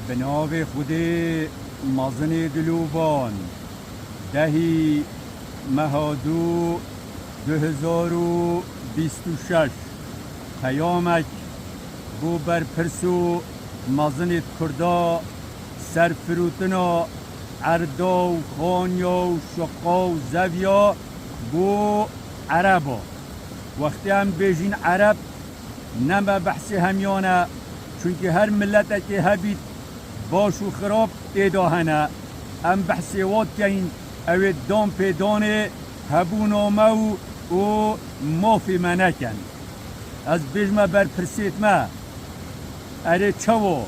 بناو خودی مازن دلوبان دهی مهادو 2026 پیامک بو بر پرسو مازن کردا سرفروتنا عردا و خانیا و شقا و زویا بو عربا وقتی هم بیجین عرب نما بحث همیانه چونکه هر ملت که هبید باش و خراب ایداهنه ام بحث واد کهین او دام پیدانه هبونامه و مافی منکن از بیجمه بر پرسیت ما اره چو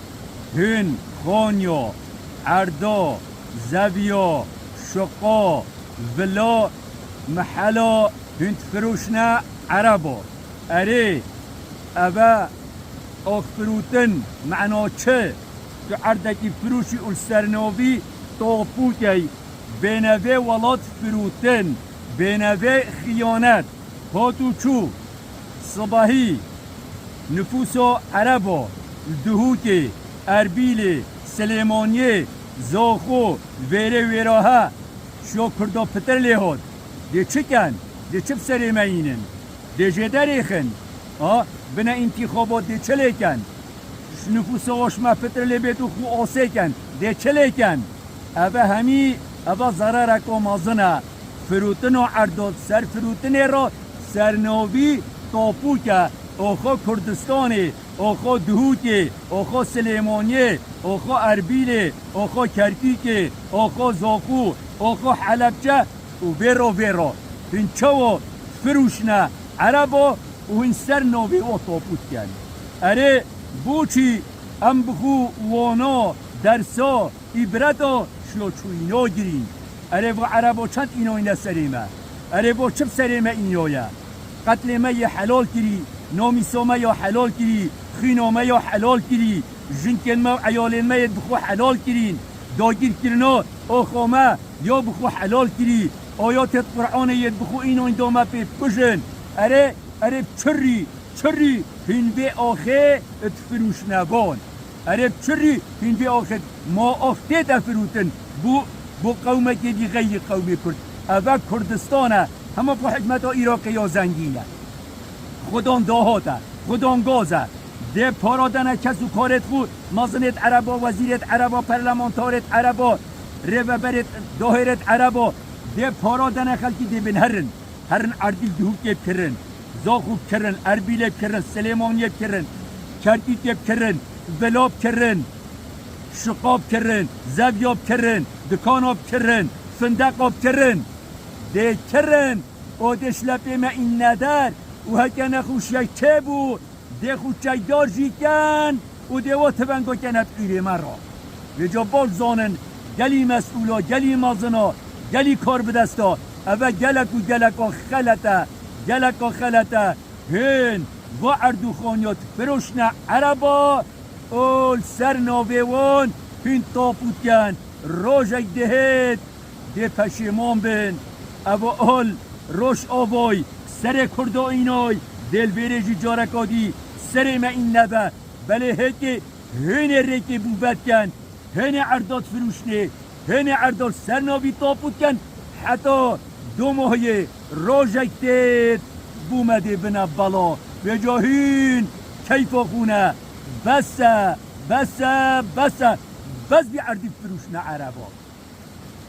هن خانیا عردا زویا شقا ولا محلا هند فروشنا عربا اره اوه اخفروتن معنا چه تو عردکی فروشی السرنوی طاپوکی بینوه ولاد فروتن بینوه خیانت هاتو چو صباحی نفوس عربا دهوکی اربیل سلیمانیه زاخو ویره ویراها شو کردا پتر لیهود دی چه کن؟ دی چه بسری مینن؟ دی جده ریخن؟ بنا انتخابات دی چه لیکن؟ نفوس آشما پتر لیبیتو خو آسه کن دی چه لیکن؟ اوه همی اوه ضررک و مازنه فروتن و عرداد سر فروتن را سرناوی تاپوکه آخا کردستانی آخا دهوکی آخا سلیمانیه آخا اربیل آخا کرکیک آخا زاخو آخا حلبچه و ویرا هنچه و فروشنه عربا و هن سر ناوی و تاپوت کن اره بوچی ام بخو وانا درسا ایبرتا شلو چوینا گیرین اره با عربا چند اینو سریمه اره با چپ سریمه اینویا قتل ما یا حلال کری نامیسا ما یا حلال کری خینا ما یا حلال کری جنکن ما عیالین ما بخو حلال کرین داگیر کرنا آخا ما یا بخو حلال کری آیات قرآن ید بخو اینو این دامه پی پشن اره چری هین به آخه اتفروش نبان اره چری هین به آخه ما آخته تفروتن بو قومه که دی غیر قومی کرد اوه کردستانه همه با حکمت ها عراقی یا زنگینه خودان داهاته خودان گازه ده پارادنه کسو کارت خود مازنت عربا وزیرت عربا پرلمانتارت عربا ریوبرت داهرت عربا ده پارادنه خلکی ده بین هرن عردیل دهوک کرن زاخوب کرن اربیل کرن سلیمانی کرن کرکیک کرن ولاب کرن شقاب کرن زویاب کرن دکاناب کرن فندقاب کرن ده کرن او دشلپی ما این ندار و هکن خوشی که بود ده خوشی دار جی کن و ده و تبنگو کنت ایره مرا و جا باش زانن گلی مسئولا گلی مازنا گلی کار بدستا اوه گلک و خلطه هن و عردو خانیات فروشن عربا اول سر ناویوان هن تاپوت کن روژک دهید ده پشیمان بین اوه اول روش آوای سر کردا اینای دل بیرجی جارکادی سر ما این نبه بله هکی هن ریکی بوبت کن هن عرداد فروشنه هن عرداد سرناوی تاپوت کن حتی 2 ماهی روژک دید بومده بنا بالا و جاهین کیف خونه بس بی عردی فروشنه عربا